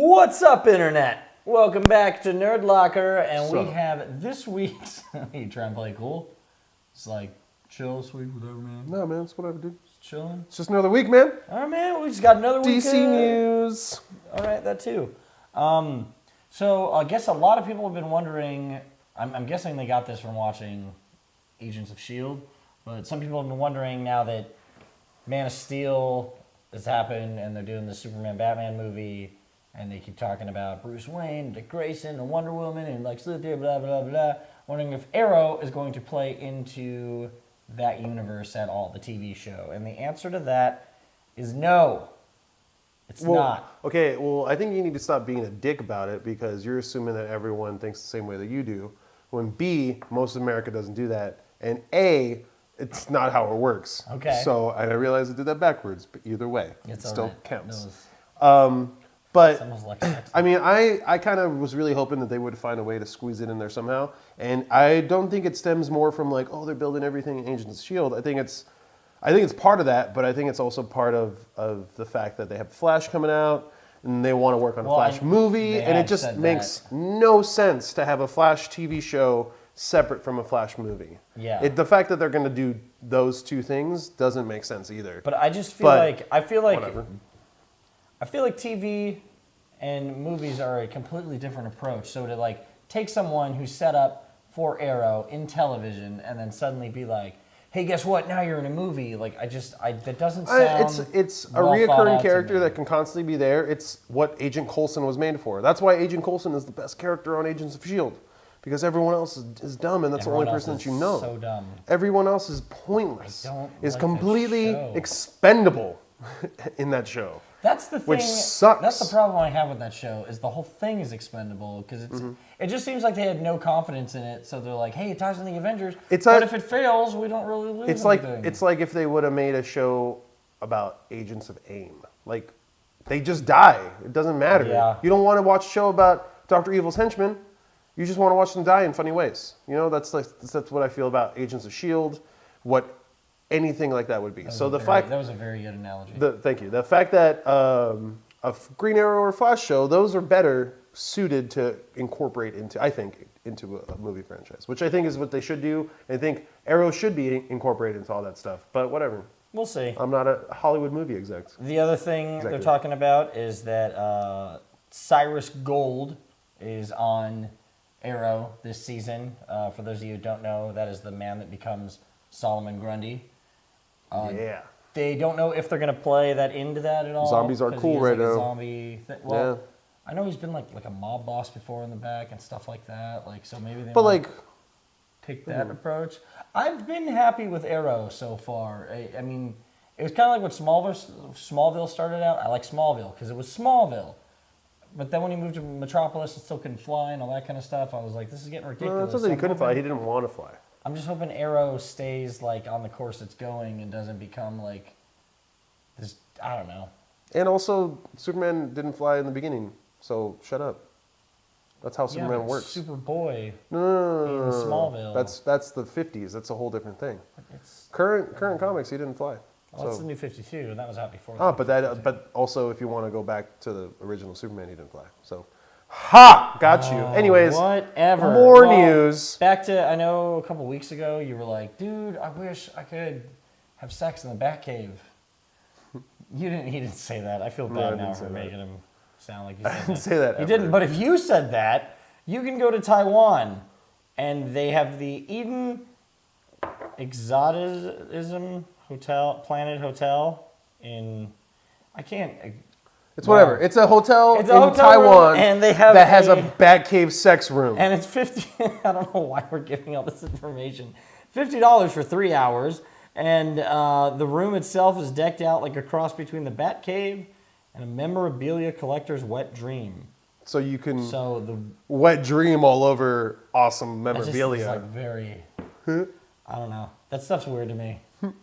What's up, Internet? Welcome back to Nerdlocker, and we have this week's... You try and play cool? It's like, chill, sweet, whatever, man. No, man, it's whatever, dude. Just chilling. It's just another week, man. All right, man, we just got another week. DC news. All right, that too. So I guess a lot of people have been wondering... I'm guessing they got this from watching Agents of S.H.I.E.L.D., but some people have been wondering now that Man of Steel has happened, and they're doing the Superman-Batman movie... And they keep talking about Bruce Wayne, Dick Grayson, and Wonder Woman, and Lex Luthor, blah, blah, blah. Wondering if Arrow is going to play into that universe at all, the TV show. And the answer to that is no. It's not. Okay, well, I think you need to stop being a dick about it because you're assuming that everyone thinks the same way that you do. When B, most of America doesn't do that. And A, it's not how it works. Okay. So I realize I did that backwards, but either way, it still right. counts. No, But, I mean, I kind of was really hoping that they would find a way to squeeze it in there somehow. And I don't think it stems more from like, oh, they're building everything in Agents of S.H.I.E.L.D. I think it's part of that, but I think it's also part of the fact that they have Flash coming out and they want to work on a Flash movie. And it just makes no sense to have a Flash TV show separate from a Flash movie. Yeah. The fact that they're going to do those two things doesn't make sense either. But I just feel whatever. I feel like TV and movies are a completely different approach. So to like take someone who's set up for Arrow in television and then suddenly be like, hey, guess what? Now you're in a movie. Like that doesn't sound. It's a reoccurring character that can constantly be there. It's what Agent Coulson was made for. That's why Agent Coulson is the best character on Agents of S.H.I.E.L.D. Because everyone else is dumb, and that's the only person that you know. So dumb. Everyone else is pointless. Is like completely expendable in that show. That's the thing. Which sucks. That's the problem I have with that show is the whole thing is expendable because it just seems like they had no confidence in it. So they're like, hey, it ties in the Avengers. But if it fails, we don't really lose anything. It's like if they would have made a show about Agents of AIM. Like, they just die. It doesn't matter. Yeah. You don't want to watch a show about Dr. Evil's henchmen. You just want to watch them die in funny ways. You know, that's what I feel about Agents of S.H.I.E.L.D. What anything like that would be. That was a very good analogy. Thank you. The fact that a Green Arrow or Flash show, those are better suited to incorporate into a movie franchise, which I think is what they should do. I think Arrow should be incorporated into all that stuff, but whatever. We'll see. I'm not a Hollywood movie exec. The other thing they're talking about is that Cyrus Gold is on Arrow this season. For those of you who don't know, that is the man that becomes Solomon Grundy. They don't know if they're going to play that into that at all. Zombies are cool right now. Zombie well, yeah. I know he's been like a mob boss before in the back and stuff like that. Like so maybe they might take that approach. I've been happy with Arrow so far. I mean, it was kind of like when Smallville started out. I like Smallville because it was Smallville. But then when he moved to Metropolis and still couldn't fly and all that kind of stuff, I was like, this is getting ridiculous. No, it's not that he couldn't fly. He didn't want to fly. I'm just hoping Arrow stays like on the course it's going and doesn't become like this. I don't know. And also, Superman didn't fly in the beginning, so shut up. That's how Superman works. Superboy. No. In Smallville. That's the 50s. That's a whole different thing. It's current comics, he didn't fly. Well, that's the new 52, and that was out before. But also, if you want to go back to the original Superman, he didn't fly. So. Ha! Got you. Anyways, whatever. More news. Back to, I know a couple weeks ago, you were like, dude, I wish I could have sex in the Batcave. He didn't say that. I feel bad now for making him sound like he said that. I didn't say that. He didn't, but if you said that, you can go to Taiwan, and they have the Eden Exotism Planet Hotel in, It's whatever. It's a hotel in Taiwan and they have that has a Batcave sex room. And it's $50. I don't know why we're giving all this information. $50 for 3 hours. And the room itself is decked out like a cross between the Batcave and a memorabilia collector's wet dream. So you can wet dream all over awesome memorabilia. It's like very, I don't know. That stuff's weird to me.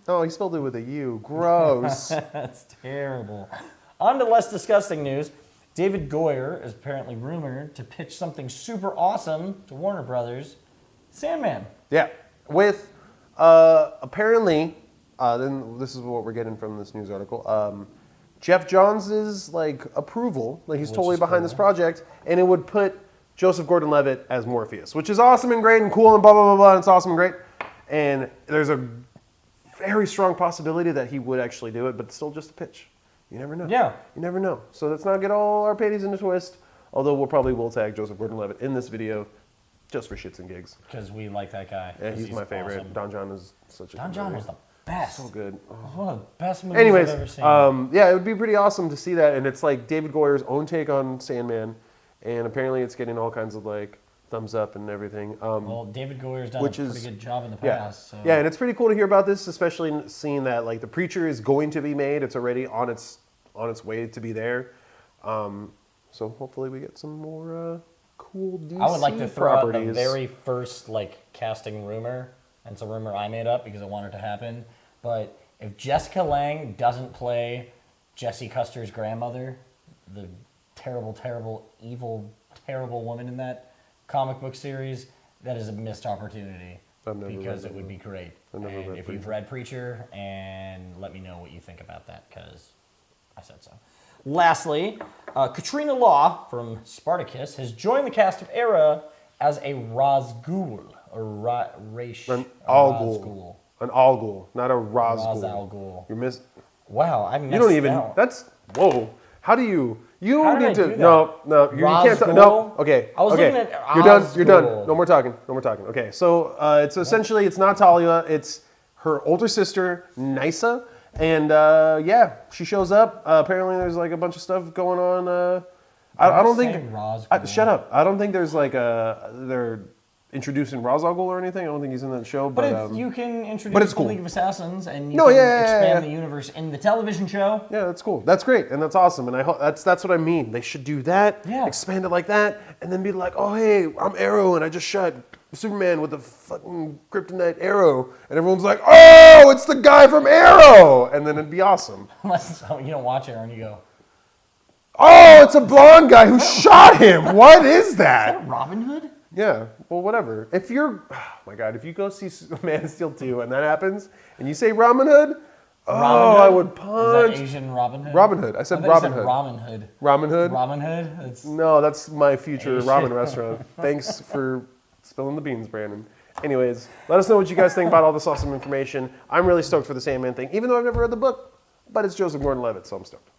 Oh, he spelled it with a U. Gross. That's terrible. On to less disgusting news. David Goyer is apparently rumored to pitch something super awesome to Warner Brothers. Sandman. Yeah. With, apparently, then this is what we're getting from this news article, Jeff Johns' like approval, like he's Which totally is behind cool. this project, and it would put Joseph Gordon-Levitt as Morpheus, which is awesome and great and cool and blah blah blah blah. And it's awesome and great, and there's a very strong possibility that he would actually do it, but it's still just a pitch. You never know. Yeah. You never know. So let's not get all our panties in a twist. Although we'll probably tag Joseph Gordon-Levitt in this video, just for shits and gigs. Because we like that guy. Yeah, he's my favorite. Awesome. Don John is such a Don good John movie. was the best. So good. Oh. It was one of the best movies Anyways, I've ever seen. yeah, it would be pretty awesome to see that, and it's like David Goyer's own take on Sandman, and apparently it's getting all kinds of like thumbs up and everything. Well, David Goyer's done a which pretty is- good job in the Yeah, past. So. yeah, and it's pretty cool to hear about this, especially seeing that like The Preacher is going to be made. It's already on its way to be there. So hopefully we get some more cool DC I would like to throw out the properties. very first like casting rumor, and it's a rumor I made up because I wanted to happen. But if Jessica Lange doesn't play Jesse Custer's grandmother, the terrible, terrible, evil, terrible woman in that comic book series, that is a missed opportunity I've never because read it would be great. I've never And read if you've Preacher. read Preacher, and let me know what you think about that because I said so. Lastly, Katrina Law from Spartacus has joined the cast of Era as a Razgul, or An Al Ghul. An Al Ghul, not a Ra's Ra's Ghul. al Ghul. You're miss. Wow, I messed You don't even. out. That's whoa. How do you? You How did I need to. do that? No. You Ra's can't. Ghul? No. Okay. I was okay. looking at You're done. Oz You're done. Ghul. No more talking. No more talking. Okay. So it's essentially it's not Talia. It's her older sister Nysa, and yeah, she shows up. Apparently, there's like a bunch of stuff going on. I don't say think. Ra's Ghul? Shut up. I don't think there's like they're introducing Ra's al Ghul or anything. I don't think he's in that show. But But you can introduce but it's the cool. League of Assassins, and you No, can yeah, expand yeah. the universe in the television show. yeah, that's cool. That's great, and that's awesome. And I hope that's what I mean. They should do that. Yeah. Expand it like that, and then be like, oh hey, I'm Arrow, and I just shot Superman with a fucking kryptonite arrow, and everyone's like, oh, it's the guy from Arrow, and then it'd be awesome. Unless you don't watch it, and you go, Oh, it's a blonde guy who shot him. What is "Is that that? Robin Hood?" Yeah, well, whatever. If you're, oh my God, if you go see Man of Steel 2 and that happens, and you say Robin Hood, oh, Robin I Hood? would Is punch. that Asian Robin Hood? Robin Hood. I said thought you Robin said Hood. Robin Hood. Robin Hood? Robin Hood. It's No, that's my future Asian. ramen restaurant. Thanks for spilling the beans, Brandon. Anyways, let us know what you guys think about all this awesome information. I'm really stoked for the Sandman thing, even though I've never read the book, but it's Joseph Gordon-Levitt, so I'm stoked.